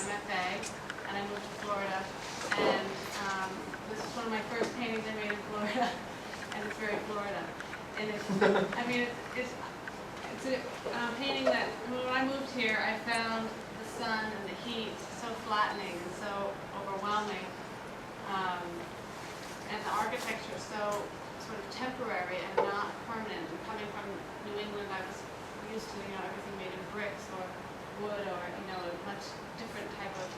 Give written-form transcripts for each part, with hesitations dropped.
MFA, and I moved to Florida. And this is one of my first paintings I made in Florida, and it's very Florida. And it's, I mean, it's a painting that, when I moved here, I found the sun and the heat so flattening and so overwhelming, and the architecture so sort of temporary and not permanent. And coming from New England, I was used to, everything made in bricks or wood or, a much different type of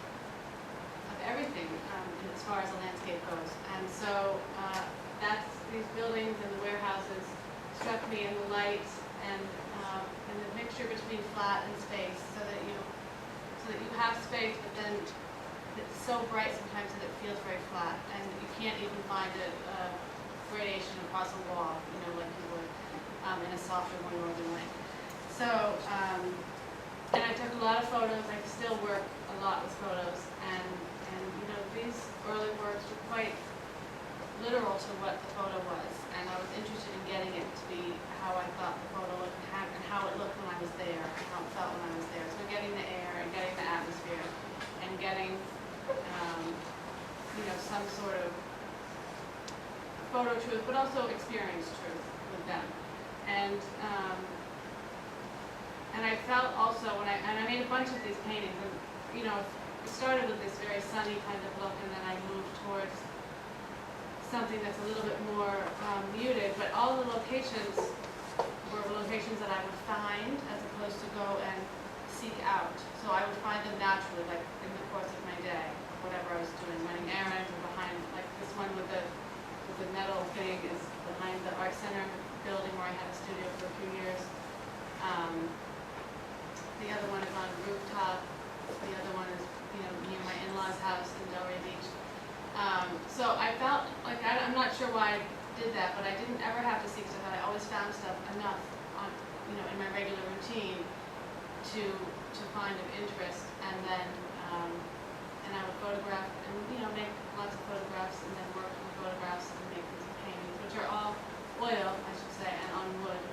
everything as far as the landscape goes. And so that's these buildings and the warehouses struck me in the light and the mixture between flat and space, so that you have space, but then it's so bright sometimes that it feels very flat, and you can't even find a gradation across a wall, like you would in a softer, more northern light. So, and I took a lot of photos. I still work a lot with photos, and these early works were quite literal to what the photo was, and I was interested in getting it to be how I thought the photo looked and how it looked when I was there, and how it felt when I was there. So getting the air and getting the atmosphere and getting some sort of photo truth, but also experience truth with them. And I felt also when I made a bunch of these paintings, and it started with this very sunny kind of look, and then I moved towards something that's a little bit more muted, but all the locations were locations that I would find as opposed to go and seek out. So I would find them naturally, like in the course of my day, whatever I was doing, running errands or behind, like this one with the metal thing is behind the Art Center building where I had a studio for a few years. The other one is on a rooftop. The other one is near my in-laws' house in Delray Beach. So I felt like I'm not sure why I did that, but I didn't ever have to seek stuff out. I always found stuff enough on, in my regular routine to find of interest, and then and I would photograph and make lots of photographs, and then work with photographs and make these paintings, which are all oil, I should say, and on wood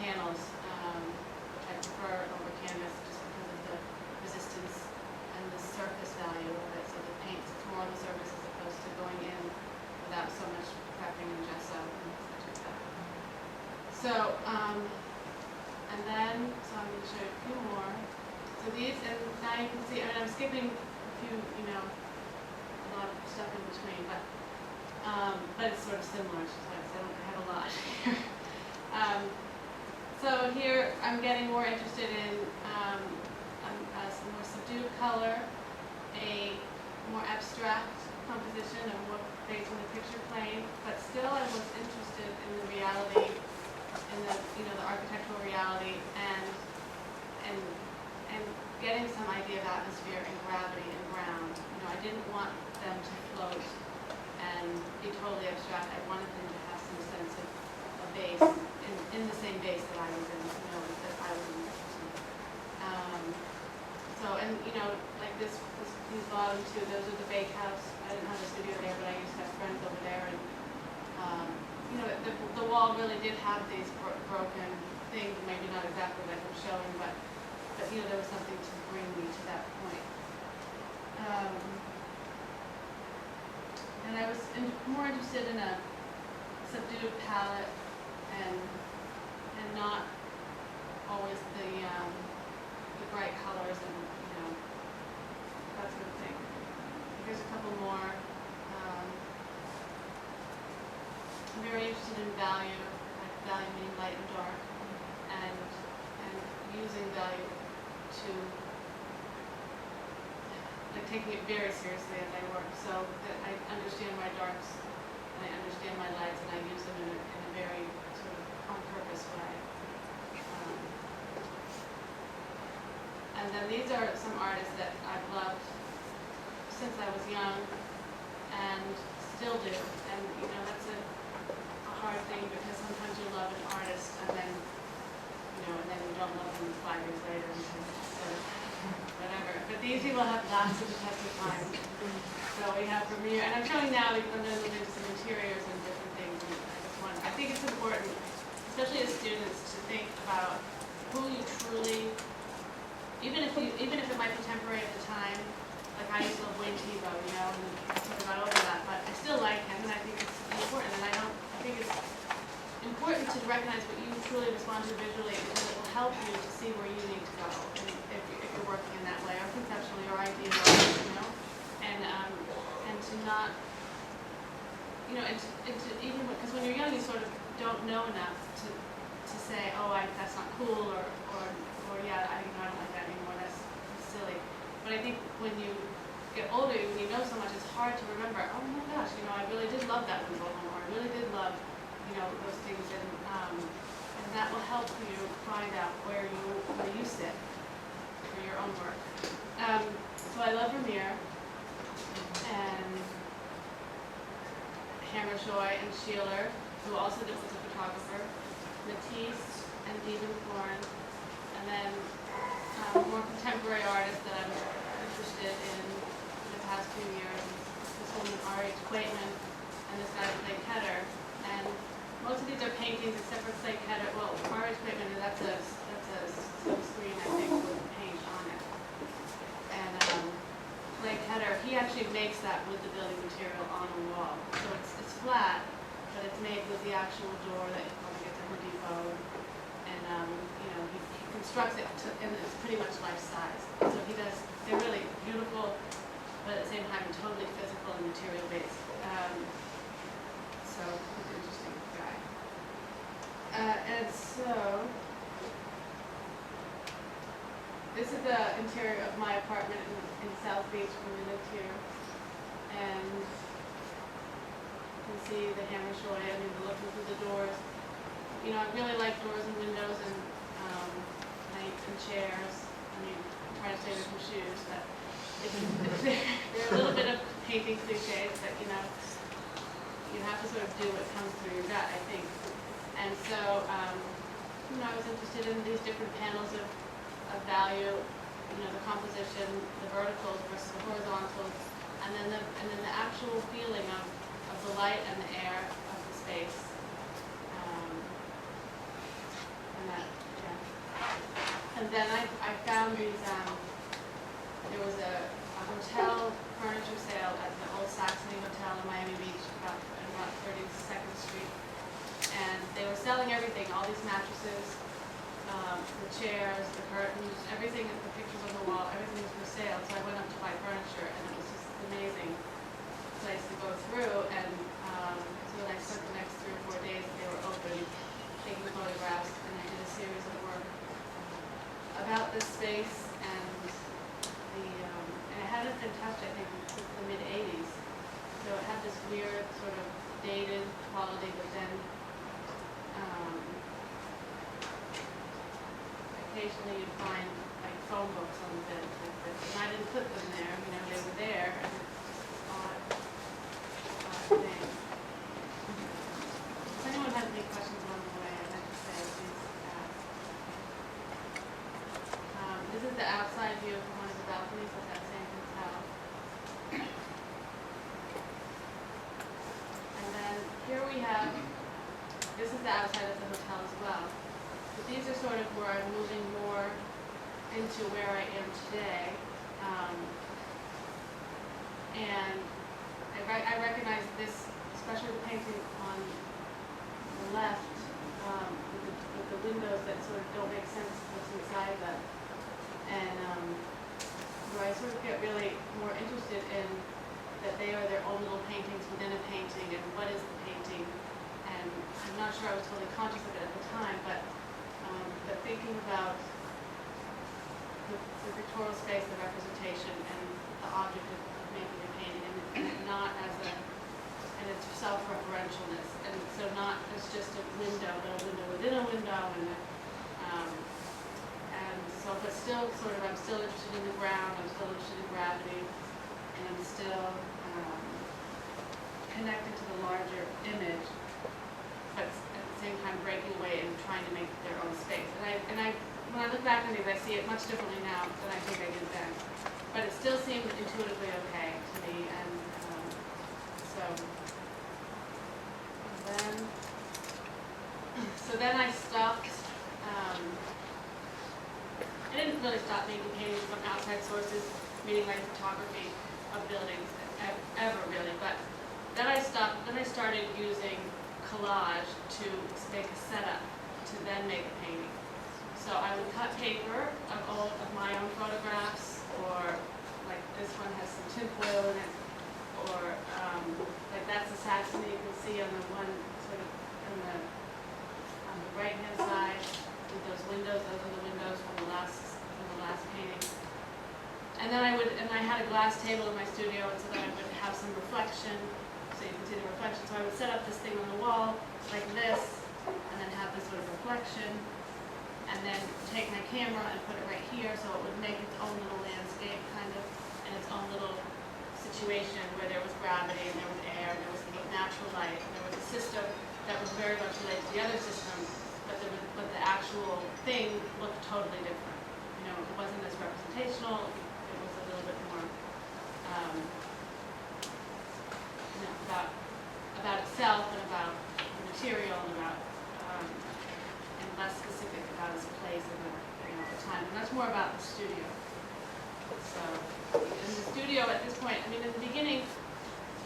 panels, which I prefer over canvas just because of the resistance and the surface value of it. So the paint, it's more on the surface as opposed to going in without so much prepping and gesso and such like that. So, and then, so I'm going to show you a few more. So these, and now you can see, I'm skipping a few, a lot of stuff in between, but it's sort of similar, so I have a lot here. So here, I'm getting more interested in some more subdued color, a more abstract composition of what based on the picture plane, but still I was interested in the reality, in the architectural reality, and getting some idea of atmosphere and gravity and ground. I didn't want them to float and be totally abstract. I wanted them to have some sense of a base in the same base that I was in, that I was in. So, and like these bottom two, those are the bakehouse. I didn't have a studio there, but I used to have friends over there, and the wall really did have these broken things, maybe not exactly like I'm showing, but there was something to bring me to that point. And I was more interested in a subdued palette and not always the bright colors and that sort of thing. Here's a couple more. I'm very interested in value, like value meaning light and dark, and using value to taking it very seriously as I work, so that I understand my darks and I understand my lights, and I use them in a very sort of on purpose way. And then these are some artists that I've loved since I was young and still do, and that's a hard thing, because sometimes you love an artist and then you don't love them 5 years later because whatever. But these people have lasted the test of time. So we have Vermeer, and I'm showing now because I'm going to look into some interiors and different things. And I think it's important, especially as students, to think about who you truly, even if it might be temporary at the time, like I used to love Wayne Tebow, you know, and I sort of got over that, but I still like him, and I think it's important, and I think it's important to recognize what you truly respond to visually, because it will help you to see where you need to go, and if you're working in that way, or conceptually, or ideally, you know, and to not, you know, and to even, because when you're young, you sort of don't know enough to say, oh, that's not cool, or yeah, I don't like that anymore, that's silly. But I think when you get older, when you know so much, it's hard to remember, oh my gosh, you know, I really did love that one poem, or I really did love, you know, those things, and that will help you find out where you sit for your own work. So I love Vermeer, and Hammershoy and Sheeler, who also was a photographer, Matisse and Stephen Florence, and then more contemporary artists that I'm interested in the past few years. This woman, R.H. Quaitman, and this guy, Clay Ketter. And most of these are paintings except for Clay Ketter. Well, R.H. Quaitman, that's a silk screen, I think, with paint on it. And Clay Ketter, he actually makes that with the building material on a wall. So it's flat, but it's made with the actual door that you probably get to Home Depot. And you know, he constructs it and it's pretty much life size. So they're really beautiful, but at the same time totally physical and material based. So he's an interesting guy. And so this is the interior of my apartment in South Beach when we lived here. And you can see the Hammershoy, I mean, looking through the doors. You know, I really like doors and windows and chairs. I mean, I'm trying to stay away from shoes, but they're a little bit of painting cliches, but you know, you have to sort of do what comes through your gut, I think. And so, you know, I was interested in these different panels of value, you know, the composition, the verticals versus the horizontals, and then the actual feeling of the light and the air of the space. And that, yeah. And then I found these, there was a hotel furniture sale at the old Saxony Hotel in Miami Beach, about 32nd Street. And they were selling everything, all these mattresses, the chairs, the curtains, everything, the pictures on the wall, everything was for sale. So I went up to buy furniture, and it was just an amazing place to go through. And so then I spent the next 3 or 4 days that they were open, taking photographs, and I did a series of work about this space, and it hadn't been touched, I think, since the mid-'80s. So it had this weird sort of dated quality, but then occasionally you'd find like phone books on the bed like this, and I didn't put them there. You know, they were there, and it's just this odd thing. If anyone has any questions along the way, I'd like to say, please ask. This is the outside view from one of the balconies of that same hotel. And then here we have, this is the outside of the hotel as well. But these are sort of where I'm moving more into where I am today. And I recognize this, especially the painting on the left, with the windows that sort of don't make sense what's inside them. And where I sort of get really more interested in that they are their own little paintings within a painting, and what is the painting. And I'm not sure I was totally conscious of it at the time, but thinking about the pictorial space, the representation, and the object of making a painting, and not as and its self-referentialness, and so not as just a window, but a window within a window, and so, but still sort of, I'm still interested in the ground, I'm still interested in gravity, and I'm still connected to the larger image, but at the same time breaking away and trying to make their own space. And I when I look back on these, I see it much differently now than I think I did then. But it still seemed intuitively okay to me, and so then I stopped. I didn't really stop making paintings from outside sources. meaning like photography of buildings ever really. But then I stopped. Then I started using collage to make a setup to then make a painting. So I would cut paper of my own photographs, or like this one has some tinfoil in it, or like that's the Saxony you can see on the one sort of on the right hand side with those windows. Those are the windows from the last painting. And then I had a glass table in my studio, and so then I would have some reflection, so you can see the reflection. So I would set up this thing on the wall like this, and then have this sort of reflection, and then take my camera and put it right here, so it would make its own little landscape, kind of, and its own little situation where there was gravity, and there was air, and there was natural light, and there was a system that was very much related to the other system, but the actual thing looked totally different. You know, it wasn't as representational. It was a little bit more, you know, about itself and about the material and about and less specific about its place in the time. And that's more about the studio. So in the studio at this point, I mean, in the beginning,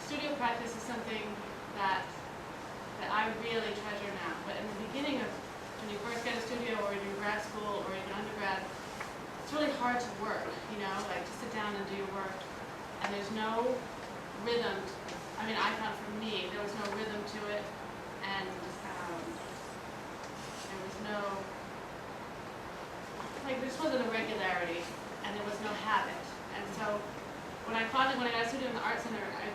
studio practice is something that I really treasure now. But in the beginning of when you first get a studio, or in grad school, or even undergrad, it's really hard to work, you know, like to sit down and do your work, and there's no rhythm. I mean, I found for me, there was no rhythm to it, and there was no, like, this wasn't a regularity, and there was no habit. And so when I got a studio in the Art Center, I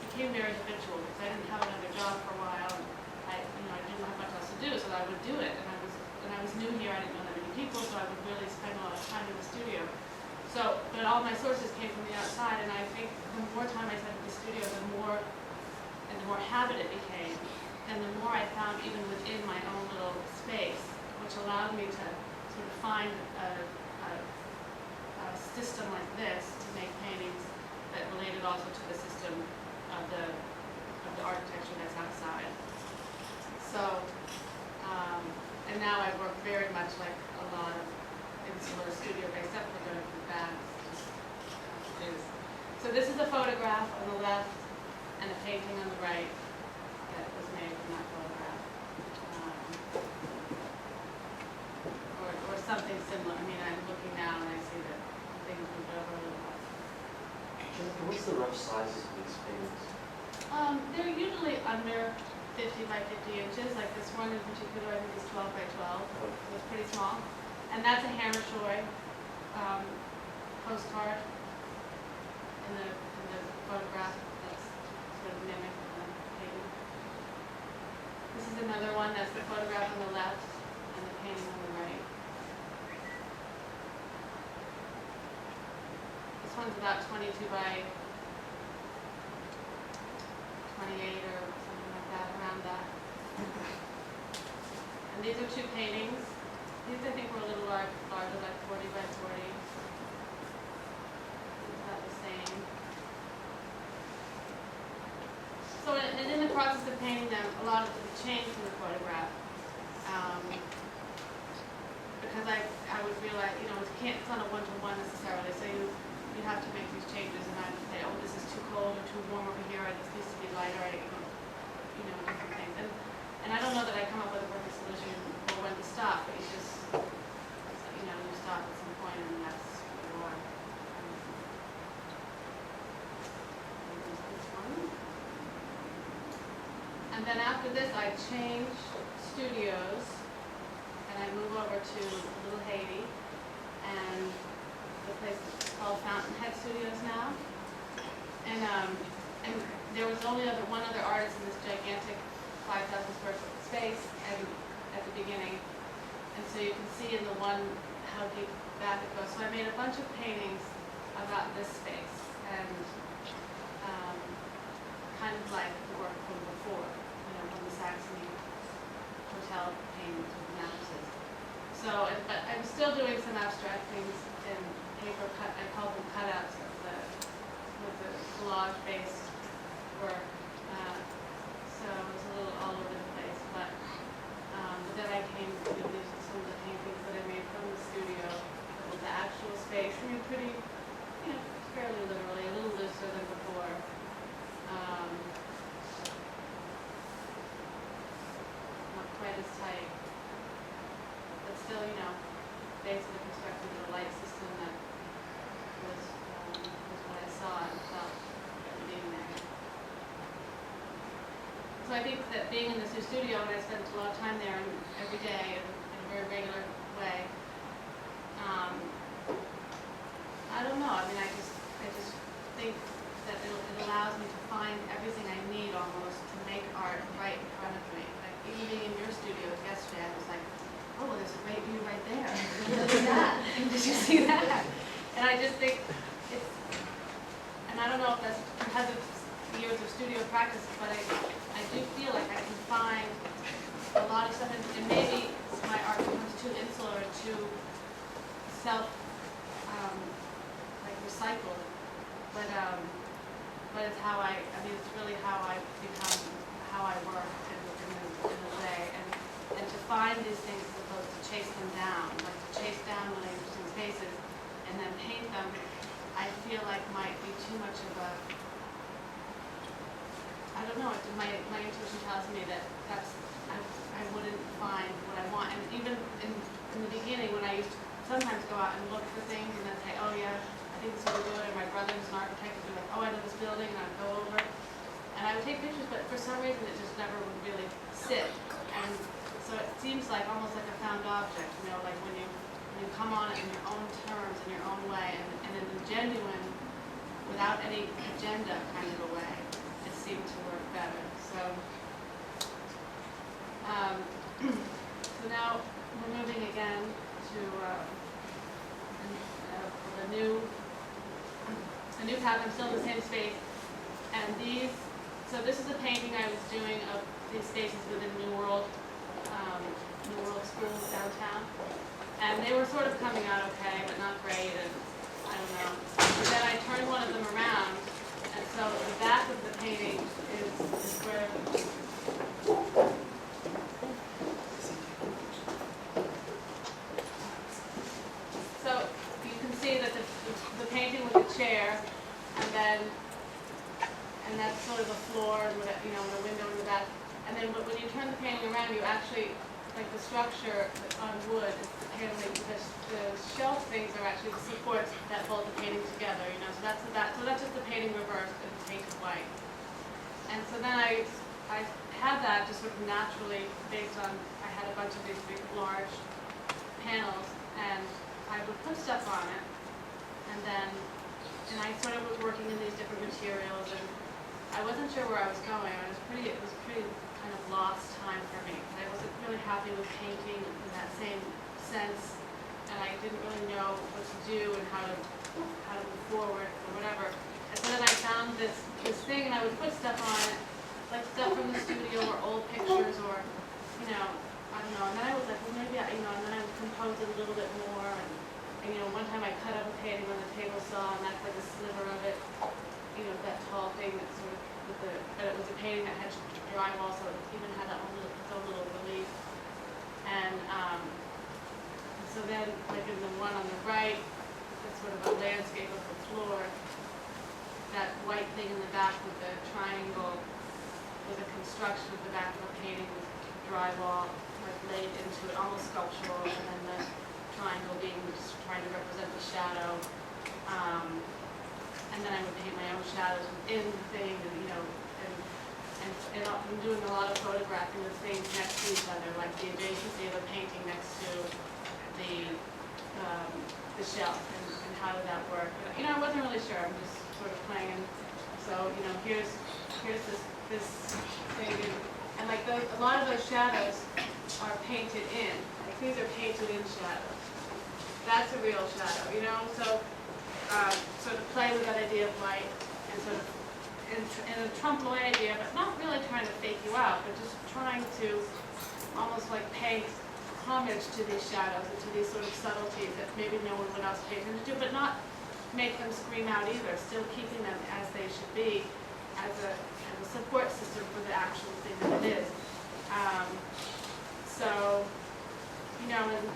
became very habitual, because I didn't have another job for a while, and I didn't have much else to do, so I would do it. And I was new here, I didn't know that many people, so I would really spend a lot of time in the studio. So, but all my sources came from the outside, and I think the more time I spent in the studio, the more habit it became, and the more I found even within my own little space, which allowed me to sort of find a system like this to make paintings that related also to the system of the architecture that's outside. So, and now I work very much like a lot of insular studio, except for going to bands. So this is a photograph on the left and a painting on the right that was made from that photograph. Or something similar. I mean, I'm looking now and I see that things moved over a little bit. What's the rough sizes of these paintings? They're usually under 50 by 50 inches. Like this one in particular, I think is 12 by 12. So it's pretty small. And that's a Hammershoy postcard in the photograph that's sort of mimicked the painting. This is another one. That's the photograph on the left and the painting on the right. This one's about 22 by 28 or something like that, around that. And these are two paintings. These I think were a little larger, like 40 by 40. It's about the same. So, and in the process of painting them, a lot of them changed from the photograph. Because I would realize, you know, it's not a one-to-one necessarily, so you have to make these changes, and I would say, oh, this is too cold or too warm over here, or this needs to be lighter, different things. And I don't know that I come up with a perfect solution for when to stop, but you just, you stop at some point, and that's where you are. This one. And then after this, I change studios, and I move over to Little Haiti, and the place is called Fountainhead Studios now. And there was only one other artist in this gigantic 5,000 square foot space at the beginning. And so you can see in the one how deep back it goes. So I made a bunch of paintings about this space, and kind of like the work from before, from the Saxony hotel paintings with mattresses. So, but I'm still doing some abstract things in paper cut. I call them cutouts with the collage-based work. So it's a little all over the place. But then I came to some of the paintings that I made from the studio with the actual space. I mean, pretty I think that being in this new studio, and I spent a lot of time there and every day in a very regular way, I don't know, I mean, I just think that it allows me to find everything I need almost to make art right in front of me. Like even being in your studio yesterday, I was like, oh, well, there's a great view right there. Look at that. Did you see that? And I just think it's, and I don't know if that's because of years of studio practice, but I do feel like I can find a lot of stuff, and maybe my art becomes too insular, too self, like recycled. But it's how I mean, it's really how I become, how I work in a way, and to find these things as opposed to chase them down, like to chase down really interesting spaces and then paint them, I feel like might be too much of a, I don't know, my intuition tells me that I wouldn't find what I want. And even in the beginning when I used to sometimes go out and look for things and then say, oh yeah, I think this is really good, and my brother who's an architect would be like, oh, I know this building, and I'd go over. And I would take pictures, but for some reason it just never would really sit. And so it seems like almost like a found object, you know, like when you come on it in your own terms, in your own way, and in a genuine, without any agenda kind of a way, it seemed to work better. So, so now we're moving again to a new path. I'm still in the same space, and so this is a painting I was doing of these spaces within New World School downtown, and they were sort of coming out okay, but not great, and I don't know. But then I turned one of them around, and so the back of the painting is where so you can see that the painting with the chair, and that's sort of the floor, and you know, the window in the back. And then when you turn the painting around, you actually, like the structure on wood, the shelf things are actually the supports that hold the painting together. You know, so that's the back. So that's just the painting reversed and painted white. And so then I had that just sort of naturally based on, I had a bunch of these big large panels, and I would put stuff on it, and I sort of was working in these different materials, and I wasn't sure where I was going. It was pretty kind of lost time for me. I wasn't really happy with painting in that same sense, and I didn't really know what to do and how to move forward or whatever. And so then I found this thing, and I would put stuff on it, like stuff from the studio or old pictures, or you know, I don't know. And then I was like, well, maybe and then I would compose it a little bit more. And you know, one time I cut up a painting on the table saw, and that's like a sliver of it. You know, that tall thing that's sort of but it was a painting that had drywall, so it even had its own little relief. And so then, like in the one on the right, it's sort of a landscape of the floor. That white thing in the back with the triangle was a construction of the back of a painting with drywall like laid into it, almost sculptural, and then the triangle being just trying to represent the shadow. And then I would paint my own shadows within the thing, and you know, and I'm doing a lot of photographing with things next to each other, like the adjacency of a painting next to the shelf, and how did that work? But, you know, I wasn't really sure. I'm just sort of playing, and so you know, here's this thing, and like a lot of those shadows are painted in. Like these are painted in shadows. That's a real shadow, you know. So sort of play with that idea of light, and sort of in a trompe-l'oeil idea, but not really trying to fake you out, but just trying to almost like pay homage to these shadows and to these sort of subtleties that maybe no one would else pay attention to, but not make them scream out either, still keeping them as they should be, as a support system for the actual thing that it is. So, you know, and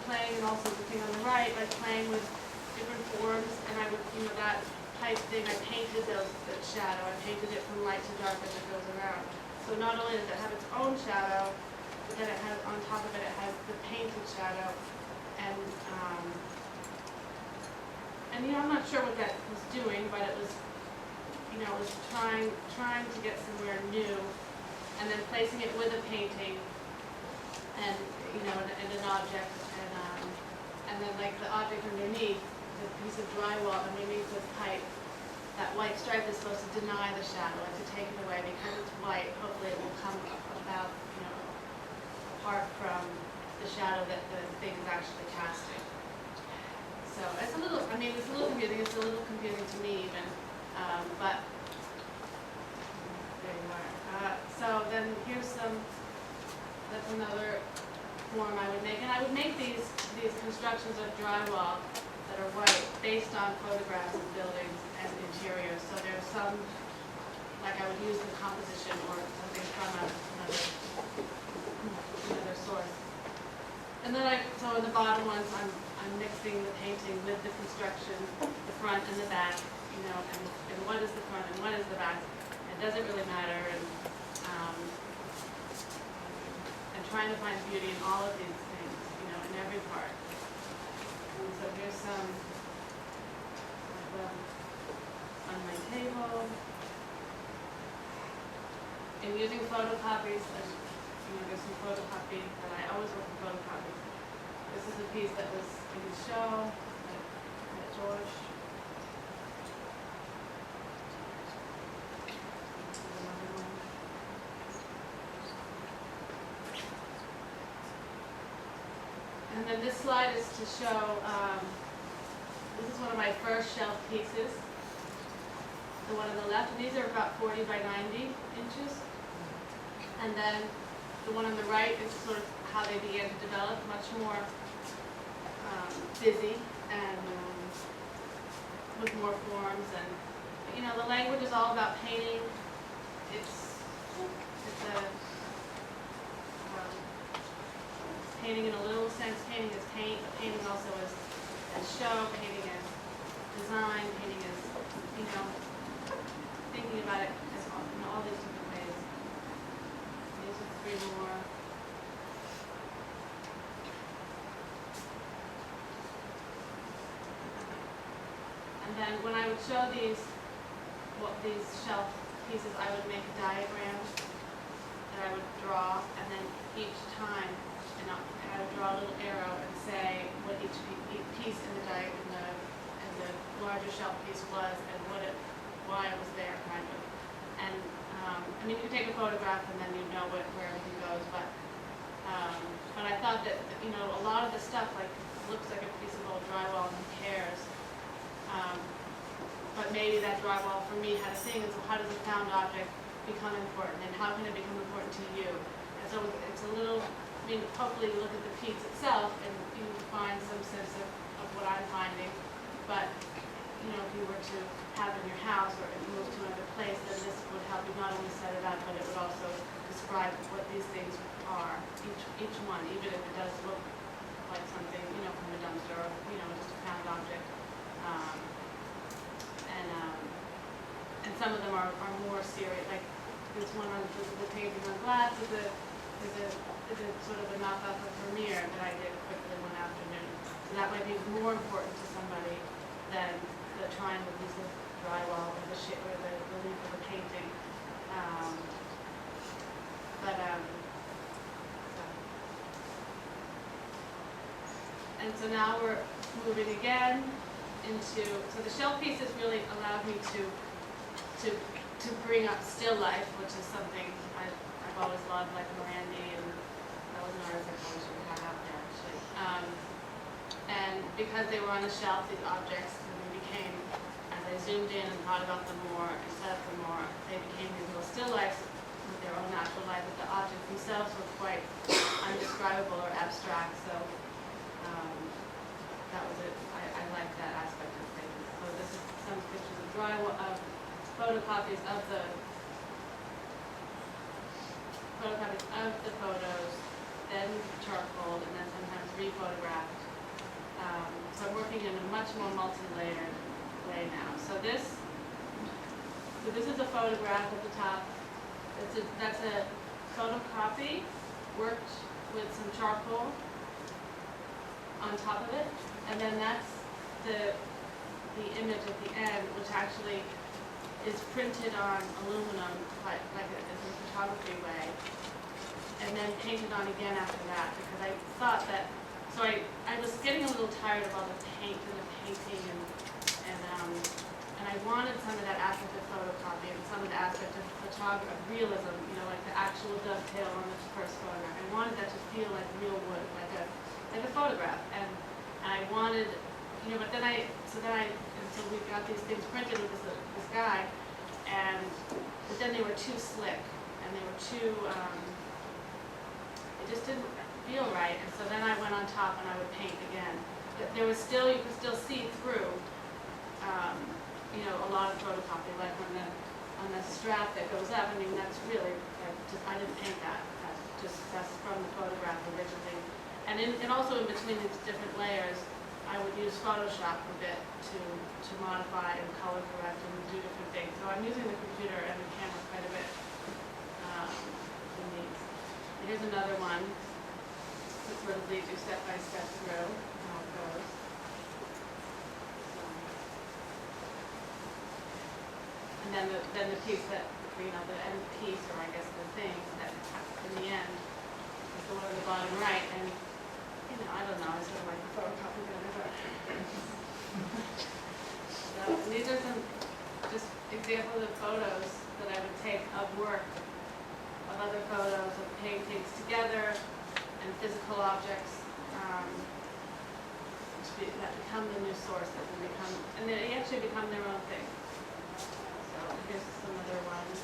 playing, and also the thing on the right, like playing with different forms, and I would, you know, that type thing, I painted that shadow, I painted it from light to dark as it goes around. So not only does it have its own shadow, but then it has, on top of it, it has the painted shadow, and you know, I'm not sure what that was doing, but it was, you know, it was trying to get somewhere new, and then placing it with a painting and, you know, and an object, and then like the object underneath, the piece of drywall underneath this pipe, that white stripe is supposed to deny the shadow and to take it away. Because it's white, hopefully it will come about, you know, apart from the shadow that the thing is actually casting. So it's a little, I mean, it's a little confusing. It's a little confusing to me even, but there you are. So then here's some, that's another form I would make. And I would make these constructions of drywall that are white based on photographs of buildings and interiors. So there's some, like I would use the composition or something from another source. And then so in the bottom ones, I'm mixing the painting with the construction, the front and the back, you know, and what is the front and what is the back. It doesn't really matter, and trying to find beauty in all of these things, you know, in every part. And so here's some on my table. And using photocopies, you know, there's some photocopy that I always work with photocopies. This is a piece that was in the show at George. And then this slide is to show, this is one of my first shelf pieces, the one on the left. And these are about 40 by 90 inches. And then the one on the right is sort of how they began to develop, much more busy and with more forms. And, you know, the language is all about painting. It's a painting in a literal sense. Painting is paint, but painting also is show, painting is design, painting is, you know, thinking about it as in all these different ways. These are three more. And then when I would show these shelf pieces, I would make a diagram that I would draw, and then each time, I would draw a little arrow and say what each piece in the larger shelf piece was and why it was there, kind of. And I mean, you could take a photograph and then you know where everything goes, but I thought that, you know, a lot of the stuff like looks like a piece of old drywall and who cares. But maybe that drywall for me had a thing, and so how does a found object become important, and how can it become important to you? And so it's a little, I mean, hopefully you look at the piece itself and you find some sense of what I'm finding. But, you know, if you were to have in your house or move to another place, then this would help you not only set it up, but it would also describe what these things are, each one, even if it does look like something, you know, from a dumpster or, you know, just a found object. And some of them are more serious, like this one on the painting on glass is a sort of a knockoff of Vermeer that I did quickly one afternoon. So that might be more important to somebody than the triangle piece of drywall or the leaf of a painting. And so now we're moving again into, so the shelf pieces really allowed me to bring up still life, which is something I've always loved, like Morandi, and that was an artist I probably should have had out there actually. And because they were on the shelf, these objects became, as I zoomed in and thought about them more and set up them more, they became these little still lifes with their own natural life, but the objects themselves were quite undescribable or abstract. So that was it. I liked that aspect of things. So this is some pictures of drywall, of photocopies of the photos, then charcoal, and then sometimes rephotographed. So I'm working in a much more multi-layered way now. So this is a photograph at the top. That's a photocopy worked with some charcoal on top of it, and then that's the image at the end, which actually is printed on aluminum, like a photography way, and then painted on again after that, because I thought that, so I was getting a little tired of all the paint and the painting, and I wanted some of that aspect of photocopy and some of the aspect of photography, of realism, you know, like the actual dovetail on the first photograph. I wanted that to feel like real wood, like a photograph, and I wanted, you know, but then so we got these things printed with this guy, but then they were too slick, and they were too, it just didn't feel right, and so then I went on top and I would paint again. But there was still, you could still see through, you know, a lot of photocopy, like on the strap that goes up. I mean, that's really, I didn't paint that. That's from the photograph originally. And also in between these different layers, I would use Photoshop a bit to modify and color correct and do different things. So I'm using the computer and the camera quite a bit in these. Here's another one that sort of leads you step by step through how it goes. And then the piece that, you know, the end piece, or I guess the thing that in the end is the one on the bottom right. And you know, I don't know, I sort of like the photocopy better, but so these are some just examples of photos that I would take of work, of other photos of paintings together and physical objects that become the new source, that can become, and they actually become their own thing. So here's some other ones.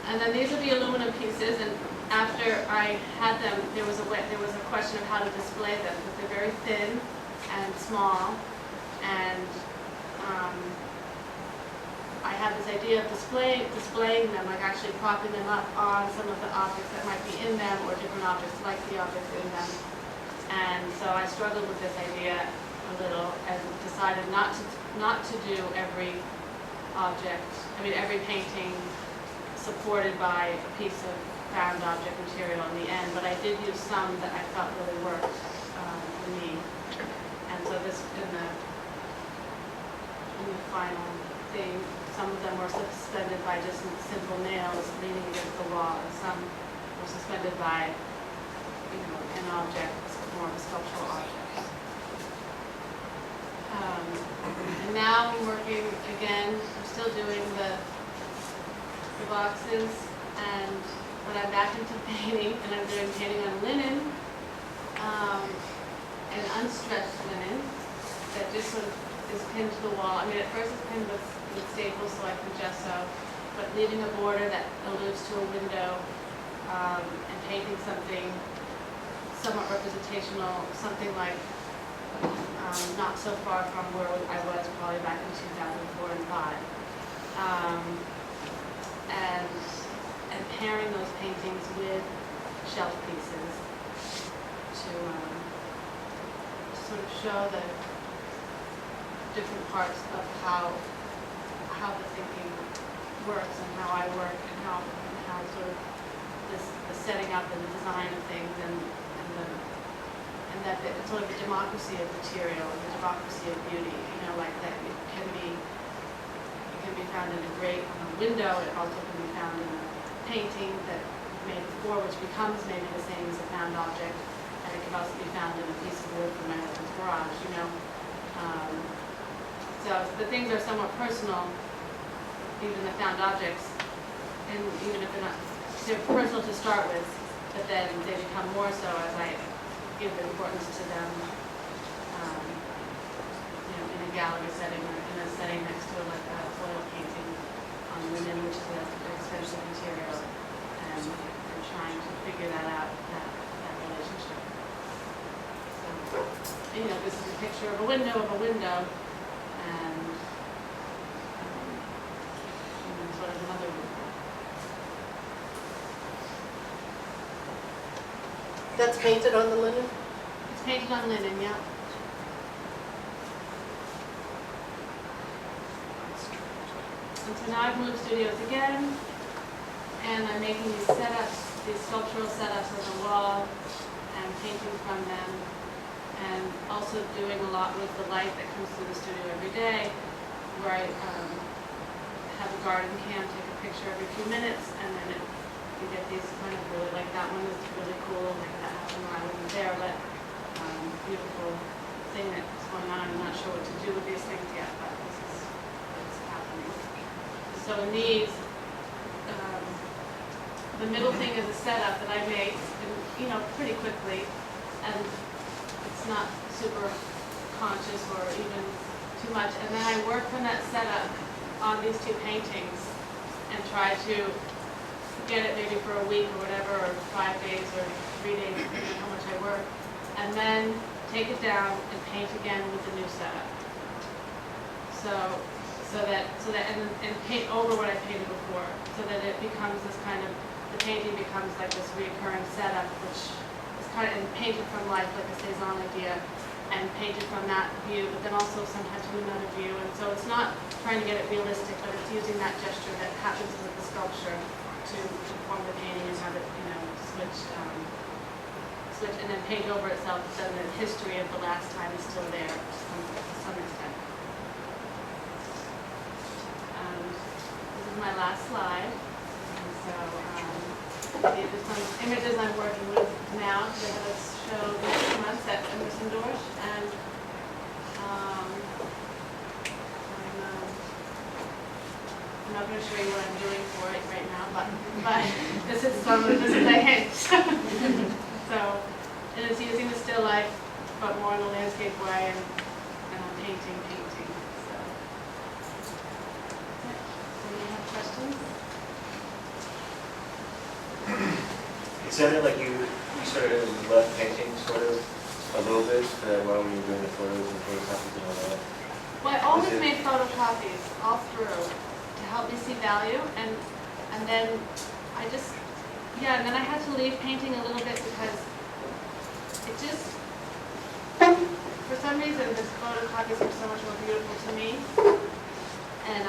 And then these are the aluminum pieces, and after I had them, there was a question of how to display them, because they're very thin and small, and I had this idea of displaying them, like actually propping them up on some of the objects that might be in them, or different objects like the objects in them. And so I struggled with this idea a little, and decided not to do every object, every painting supported by a piece of found object material in the end, but I did use some that I felt really worked for me. And so this, in the final thing, some of them were suspended by just simple nails leaning against the wall, and some were suspended by, you know, an object, more of a sculptural object. And now I'm working again, I'm still doing the boxes, but I'm back into painting, and I'm doing painting on linen, and unstretched linen that just sort of is pinned to the wall. At first it's pinned with staples, so I can gesso, but leaving a border that alludes to a window, and painting something somewhat representational, something like not so far from where I was probably back in 2004 and 5. And pairing those paintings with shelf pieces to sort of show the different parts of how the thinking works and how I work, and how sort of the setting up and the design of things, and that it's sort of the democracy of material and the democracy of beauty, you know, like that it can be found in a grate on a window. It also can be found in a painting that was made before, which becomes maybe the same as a found object, and it can also be found in a piece of wood from my husband's garage, you know. So the things are somewhat personal, even the found objects, and even if they're personal to start with, but then they become more so as I give importance to them, you know, in a gallery setting or in a setting next to like a oil painting on linen, which is an expensive material, and trying to figure that out, that relationship. So, you know, this is a picture of a window, and sort of another window. That's painted on the linen? It's painted on linen, yeah. And so now I've moved studios again, and I'm making these setups, these sculptural setups on the wall, and painting from them. and also doing a lot with the light that comes through the studio every day, where I have a garden cam take a picture every few minutes, and then you get these kind of really, like that one is really cool, like that happened when I wasn't there, but beautiful thing that's going on. I'm not sure what to do with these things yet, but this is what's happening. So in these, the middle thing is a setup that I make, pretty quickly, and it's not super conscious or even too much. And then I work from that setup on these two paintings and try to get it maybe for a week or whatever, or 5 days or 3 days, depending on how much I work, and then take it down and paint again with the new setup. So that and paint over what I painted before, so that it becomes this kind of, the painting becomes like this recurring setup, which is kind of, and painted from life, like a Cezanne idea, and painted from that view, but then also sometimes from another view. And so it's not trying to get it realistic, but it's using that gesture that happens with the sculpture to form the painting and have it, switch, and then paint over itself, so the history of the last time is still there to some extent. This is my last slide. And so these are some images I'm working with now. They have a show next month at Emerson Dorsch, and I'm not going to show you what I'm doing for it right now, but this is a hint. So, and it's using the still life, but more in the landscape way, and I'm painting. So, any questions? It sounded like you sort of left painting sort of a little bit while we were doing the photos and photocopies and all that. Well, I always made photocopies all through to help me see value, and then I just, and then I had to leave painting a little bit because it just, for some reason, the photocopies are so much more beautiful to me, and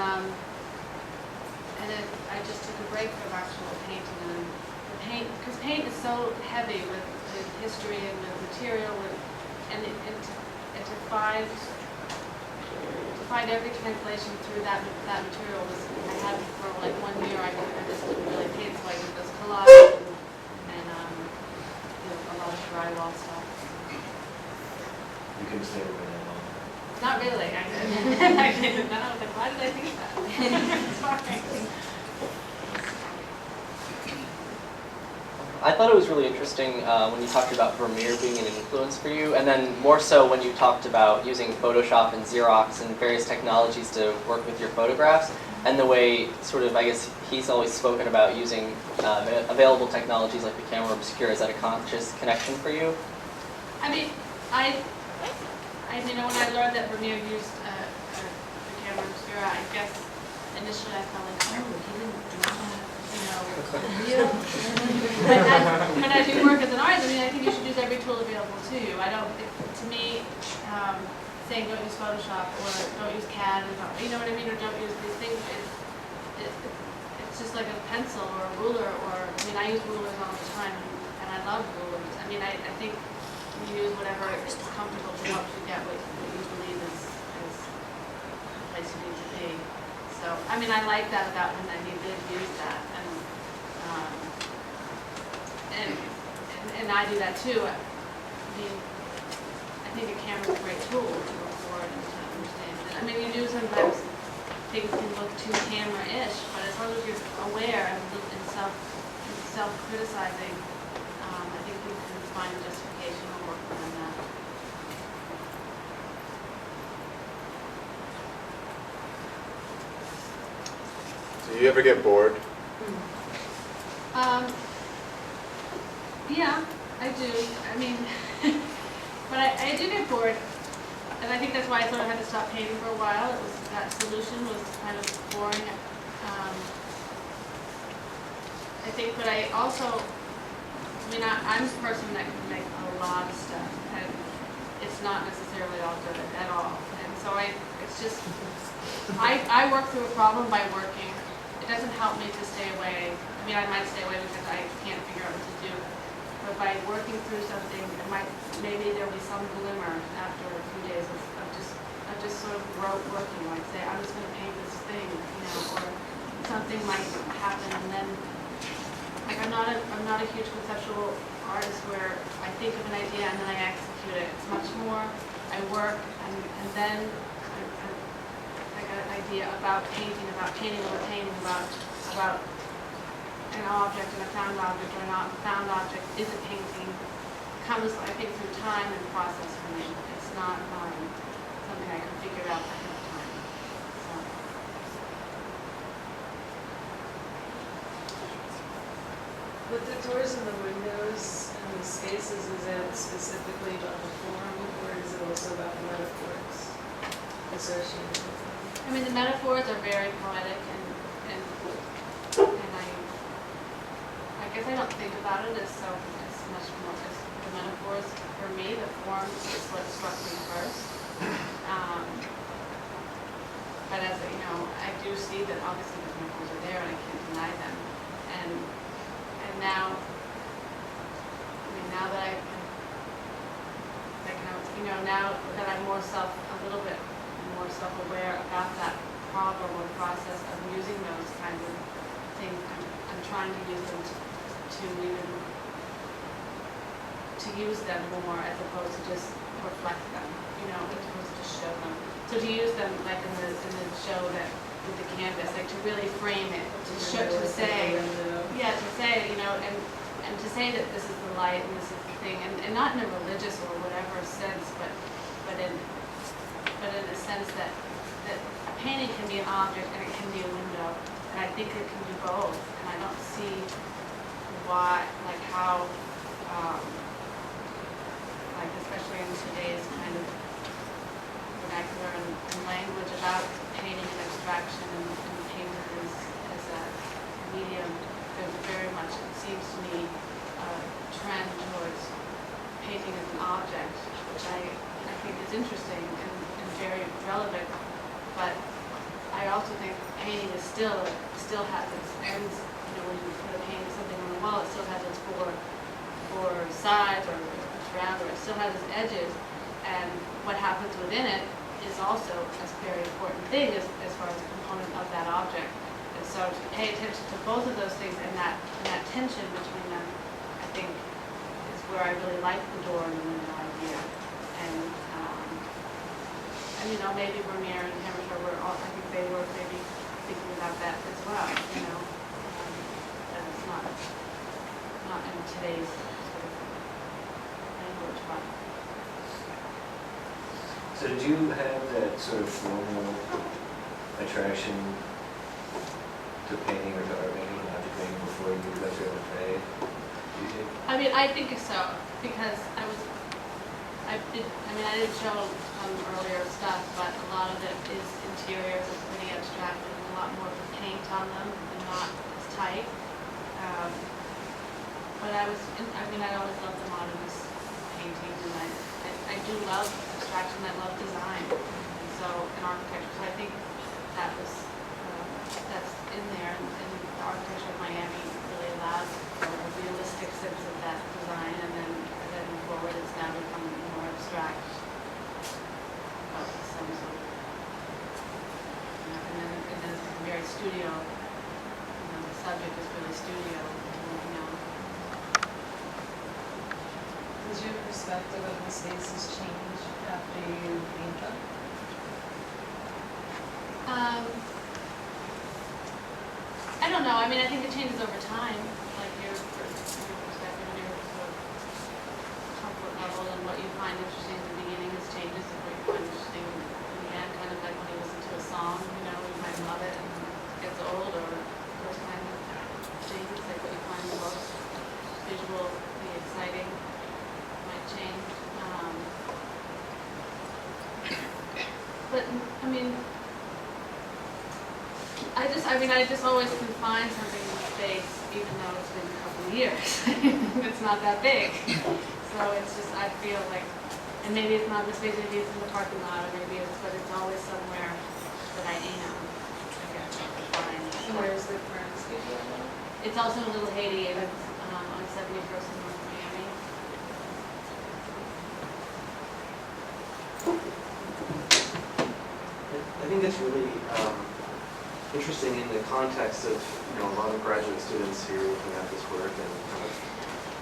then I just took a break from actual painting, and because paint is so heavy with history and with material, and to find every translation through that material was, I had for like 1 year, I just didn't really paint, so I did this collage and a lot of drywall stuff. You couldn't stay over that long. Not really, I didn't. I didn't. I was like, why did I think that? Sorry. I thought it was really interesting when you talked about Vermeer being an influence for you, and then more so when you talked about using Photoshop and Xerox and various technologies to work with your photographs, and the way sort of, I guess, he's always spoken about using available technologies like the camera obscura. Is that a conscious connection for you? I mean, when I learned that Vermeer used the camera obscura, I guess initially I felt like, oh, he didn't draw that. But as you work as an artist, I think you should use every tool available to you. To me, saying don't use Photoshop or don't use CAD, or what I mean, or don't use these things, it's just like a pencil or a ruler, I use rulers all the time, and I love rulers. I think you use whatever is comfortable to help you get what you believe is the place you need to be. So, I like that about him, that he did use that, and I do that too. I think a camera's a great tool to work forward and to understand it. You do sometimes things can look too camera-ish, but as long as you're aware and self-criticizing, I think you can find a justification or work around that. Do you ever get bored? Yeah, I do. But I do get bored, and I think that's why I sort of had to stop painting for a while. It was that solution was kind of boring. I think, but I also, I'm a person that can make a lot of stuff, and it's not necessarily all good at all. And so it's just, I work through a problem by working. It doesn't help me to stay away. I might stay away because I can't figure out what to do. by working through something, it might, maybe there'll be some glimmer after a few days of just sort of working, like say, I'm just gonna paint this thing, you know, or something might happen, and then, like, I'm not a huge conceptual artist where I think of an idea and then I execute it. It's much more, I work and then I got an idea about painting over painting, about an object and a found object or not found object is a painting. Comes, I think, through time and process for me. It's not something I can figure out ahead of time. So. With the doors and the windows and the spaces, is it specifically about the form, or is it also about the metaphors associated with them? I mean, the metaphors are very poetic, and I guess I don't think about it as much more as the metaphors. For me, the form is what struck me first. But as you know, I do see that obviously the metaphors are there, and I can't deny them. And now, I mean, now that I can, like, you know, now that I'm a little bit more self-aware about that problem or process of using those kinds of things, I'm trying to use them to use them more as opposed to just reflect them, you know, as opposed to show them. So to use them like in the show that with the canvas, like to really frame it, to say, you know, and to say that this is the light and this is the thing, and not in a religious or whatever sense, but in a sense that a painting can be an object and it can be a window, and I think it can be both, and I don't see why, like how, like especially in today's kind of vernacular and language about painting and abstraction and painting as a medium, there's very much, it seems to me, a trend towards painting as an object, which I think is interesting and very relevant, but I also think painting is still has its ends, you know, when you put a painting something on the wall, it still has its four sides or rather, it still has its edges, and what happens within it is also a very important thing as far as a component of that object. And so to pay attention to both of those things and that tension between them, I think, is where I really like the door and the window idea. And you know, maybe Vermeer and Hammershire I think they were maybe thinking about that as well, you know, that it's not in today's sort of language, but. So do you have that sort of formal attraction to painting or to art making, object making before you got to play? Do you think? I mean, I think so, because I didn't show some earlier stuff, but a lot of it is interiors, it's pretty abstract, and a lot more paint on them, and not as tight. But I always loved the modernist painting, and I do love abstraction, I love design, and so, and architecture, so I think that's in there, and the architecture of Miami really allows for a realistic sense of that design, and then moving forward, it's now becoming more abstract, some sort of, and then it's very studio, you know, the subject is really studio, you know. Does your perspective of the spaces change after you paint them? I don't know. I mean, I think it changes over time, like your perspective and your sort of comfort level, and what you find interesting in the beginning is changes, and what you find interesting in the end. Kind of like when you listen to a song, you know, you might love it and it gets old, or those kind of things, like what you find the most visually exciting might change. But I mean, I just always can find something in the space, even though it's been a couple of years. It's not that big. So it's just, I feel like, and maybe it's not in the space, maybe it's in the parking lot, or maybe it's, but it's always somewhere that I am. I guess I can find. And where's the current studio now? It's also in Little Haiti, and it's on 71st in North Miami. think it's really interesting in the context of, a lot of graduate students here looking at this work and kind of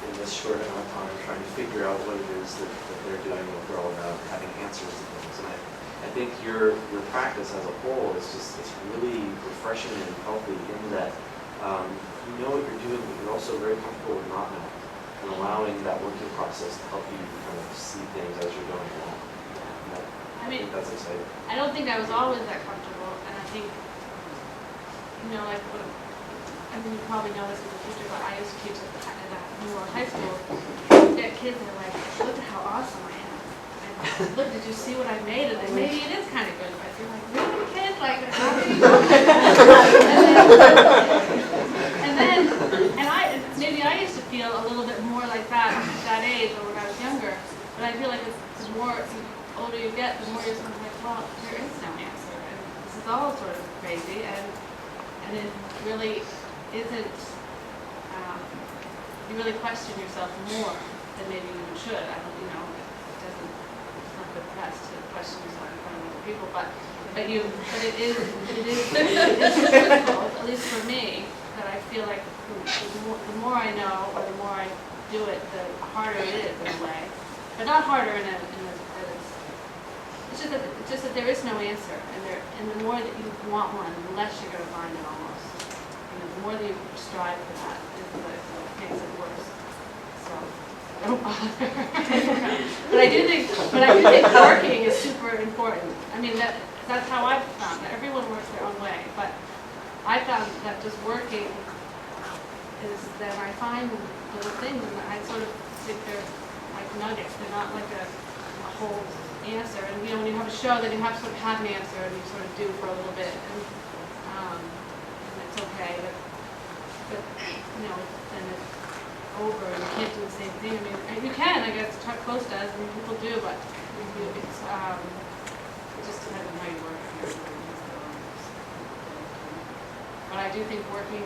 in this short amount of time trying to figure out what it is that they're doing, what they're all about, having answers to things. And I think your practice as a whole is it's really refreshing and healthy in that you know what you're doing, but you're also very comfortable with not knowing and allowing that working process to help you kind of see things as you're going along. I mean, think that's exciting. I don't think I was always that comfortable, and I think, like, you probably know this as a teacher, but I used to teach at New York High School. You get kids that are like, look at how awesome I am. And look, did you see what I made? And maybe it is kind of good, but you're like, really, kid? Like, how do you maybe I used to feel a little bit more like that at that age or when I was younger, but I feel like it's the older you get, the more you're sort of like, well, there is no answer, and this is all sort of crazy, and it really isn't, you really question yourself more than maybe you should. I don't, it's not good press to question yourself in front of other people, but it is difficult, at least for me, that I feel like the more I know, or the more I do it, the harder it is in a way. But not harder in a it's just that there is no answer, and the more that you want one, the less you're going to find it almost. The more that you strive for that is what makes it worse. So don't bother. but I do think working is super important. I mean that's how I've found that everyone works their own way, but I found that just working is that I find little things, and I sort of think they're like nuggets. They're not like a whole answer. And when you have a show, then you have to sort of have an answer, and you sort of do for a little bit, and it's okay. But then it's over, and you can't do the same thing. I mean, you can, I guess. Chuck Close does, and people do, but it just depends on how you work. But I do think working,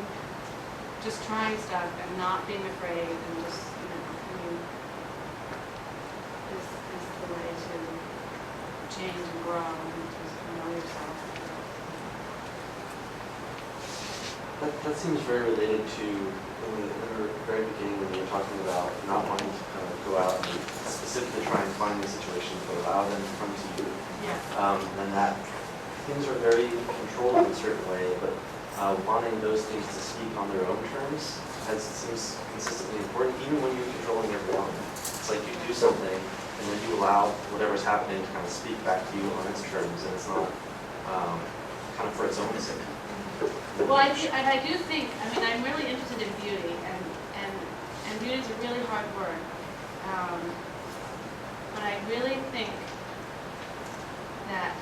just trying stuff and not being afraid, and just is the way to change and grow and just know yourself. That seems very related to in the very beginning when you were talking about not wanting to kind of go out and specifically try and find these situations, but allow them to come to you. Yeah. And that things are very controlled in a certain way, but wanting those things to speak on their own terms seems consistently important, even when you're controlling everyone. It's like you do something, and then you allow whatever's happening to kind of speak back to you on its terms, and it's not kind of for its own sake. Well, I do think, I'm really interested in beauty, and beauty is a really hard word. But I really think that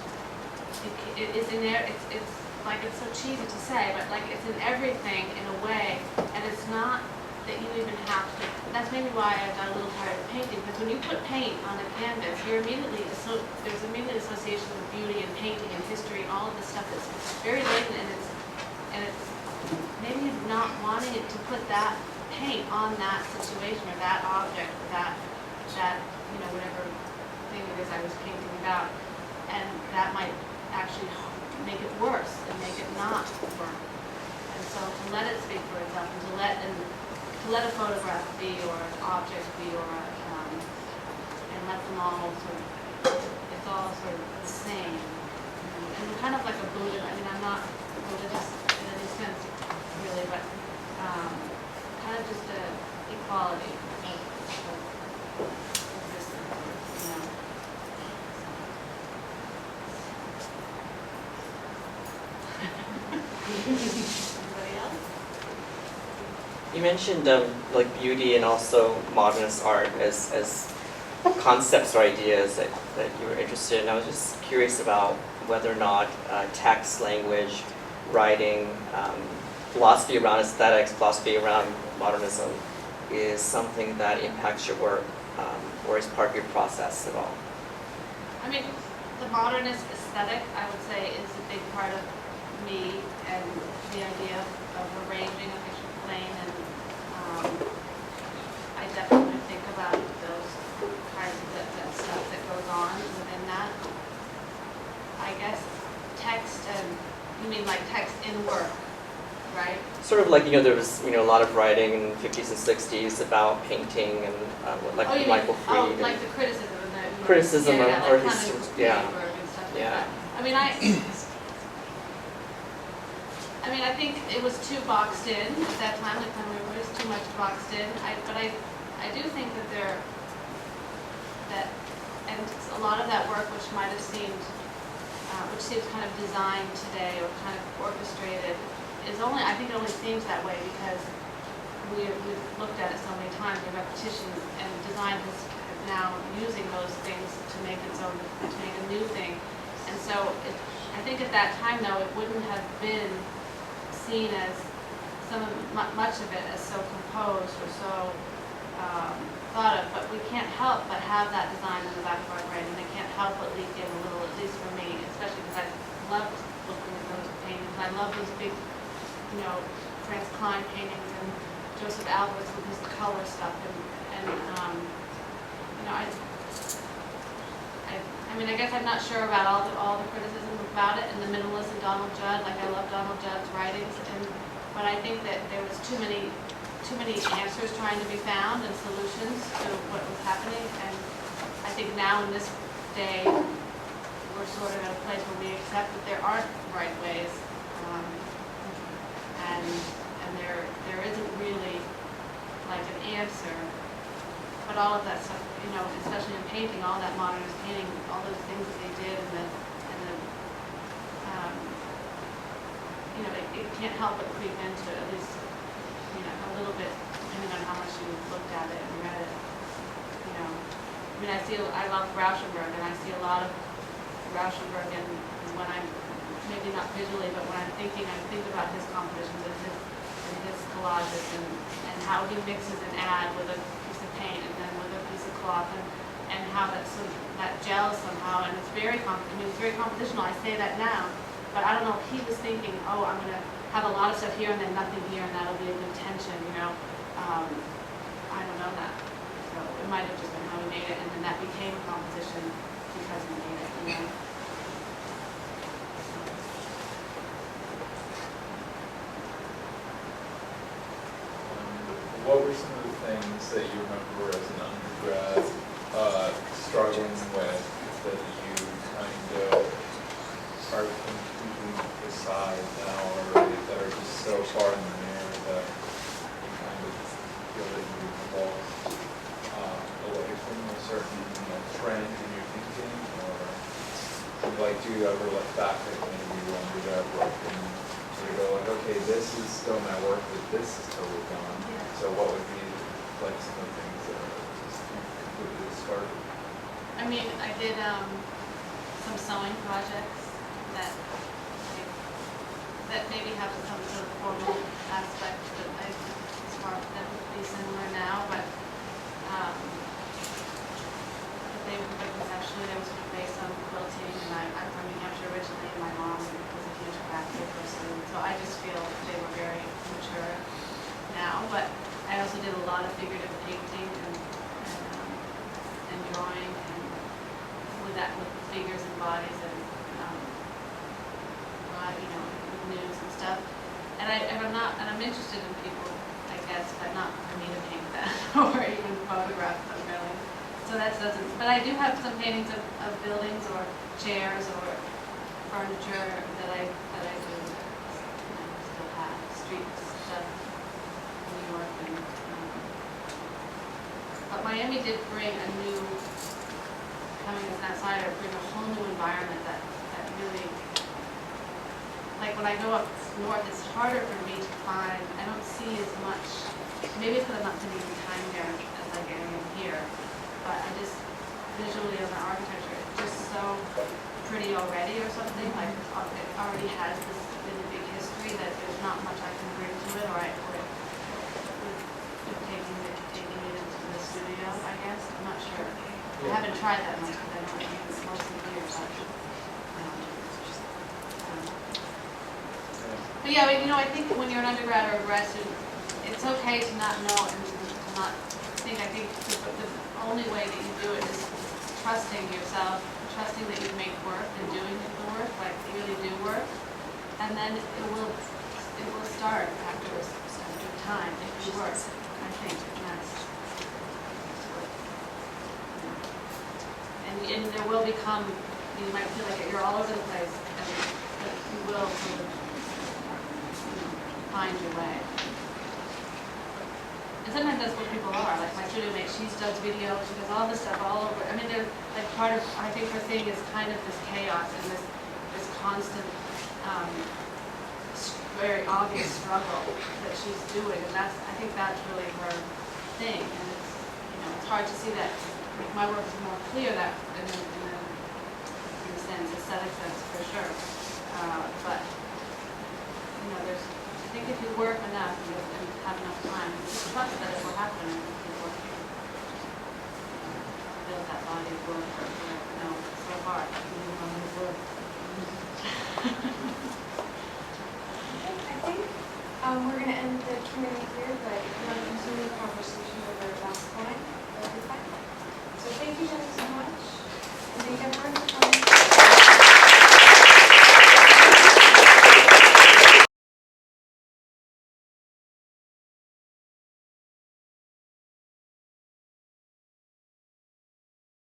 it is in there, it's like, it's so cheesy to say, but like it's in everything in a way, and it's not that you even have to. That's maybe why I got a little tired of painting, because when you put paint on a canvas, there's immediate association with beauty and painting and history and all of this stuff that's very latent, and it's maybe not wanting it to put that paint on that situation or that object or that whatever thing it is I was painting about, and that might actually make it worse and make it not burn. And so to let it speak for itself, and to let a photograph be, or an object be, or and let them all it's all sort of the same. And kind of like a Buddha. I'm not religious in any sense really, but kind of just a equality of existence, Anybody else? You mentioned like beauty and also modernist art as concepts or ideas that you were interested in. I was just curious about whether or not text, language, writing, philosophy around aesthetics, philosophy around modernism is something that impacts your work or is part of your process at all. The modernist aesthetic, I would say, is a big part of me, and the idea of arranging a picture plane, and I definitely think about those kinds of that stuff that goes on within that. I guess text and, you mean like text in work, right? Sort of like, there was, a lot of writing in the 50s and 60s about painting and like Oh, you mean, Michael Fried. oh, and- like the criticism and the. Criticism yeah, of yeah, art like history, Conant yeah. Greenberg and stuff like Yeah. that. I mean, I think it was too boxed in at that time, like it was too much boxed in. But I do think that and a lot of that work, which might have seemed, which seems kind of designed today or kind of orchestrated, I think it only seems that way because we've looked at it so many times, the repetition, and design is now using those things to make its own, to make a new thing. And so I think at that time, though, it wouldn't have been seen as much of it as so composed or so thought of, but we can't help but have that design in the back of our brain, and it can't help but leak in a little, at least for me, especially because I loved looking at those paintings. I love those big, Franz Klein paintings and Joseph Albers with his color stuff, I mean, I guess I'm not sure about all the criticism about it, and the minimalist and Donald Judd. Like, I love Donald Judd's writings, but I think that there was too many answers trying to be found and solutions to what was happening. And I think now in this day, we're sort of at a place where we accept that there aren't right ways, and there isn't really like an answer. But all of that stuff, especially in painting, all that modernist painting, all those things that they did, it can't help but creep into at least, a little bit, depending on how much you looked at it and read it. I love Rauschenberg, and I see a lot of Rauschenberg, and when I'm, maybe not visually, but when I'm thinking, I think about his compositions and his collages, and how he mixes an ad with a piece of paint and then with a piece of cloth, and how that gels somehow, and it's very compositional. I say that now, but I don't know if he was thinking, oh, I'm going to have a lot of stuff here and then nothing here, and that'll be a good tension, I don't know that. So it might have just been how he made it, and then that became a composition because he made it, What were some of the things that you remember as an undergrad struggling with that you kind of are completely beside now, or that are just so far in the mirror that you kind of feel that you've lost away from a certain trend in your thinking? Or do you ever look back at maybe your undergrad work and sort of go like, okay, this is still my work, but this is totally gone? So what would be like some of the things that are just completely discarded? I mean, I did some sewing projects that maybe have some sort of formal aspect that that would be similar now, but conceptually they were sort of based on quilting, and I'm from New Hampshire originally, and my mom was a huge crafty person, so I just feel they were very mature now. But I also did a lot of figurative painting and drawing, and with figures and bodies and with nudes and stuff. And I'm interested in people, I guess, but not for me to paint that or even photograph them really. So that doesn't. But I do have some paintings of buildings or chairs or furniture that I do still have, street stuff. New York, but Miami did bring a new, coming as an outsider, bring a whole new environment that really, like when I go up north, it's harder for me to find, I don't see as much, maybe it's because I'm not spending any time there as like I am here, but I just, visually of the architecture, it's just so pretty already or something, like it already has this really big history that there's not much I can bring to it, or taking it into the studio, I guess. I'm not sure. I haven't tried that much because I don't think it's mostly here, but yeah, I think when you're an undergrad or a grad student, it's okay to not know and to not think. I think the only way that you do it is trusting yourself, trusting that you make work and doing the work, like you really do work. And then it will start after a time if you work, I think, and that's and there will become, you might feel like you're all over the place, but you will sort of find your way. And sometimes that's what people are, like my studio mate, she does video, she does all this stuff all over. I mean, they're like part of, I think her thing is kind of this chaos and this constant, very obvious struggle that she's doing, and I think that's really her thing. And it's hard to see that. My work is more clear that in a sense, aesthetic sense for sure. But I think if you work enough and have enough time, just trust that it will happen and you will build that body of work or it's so hard to move on with work. I think we're going to end the Q&A here, but if you want to continue the conversation over a glass of wine, that'll be fine. So thank you, Jennifer.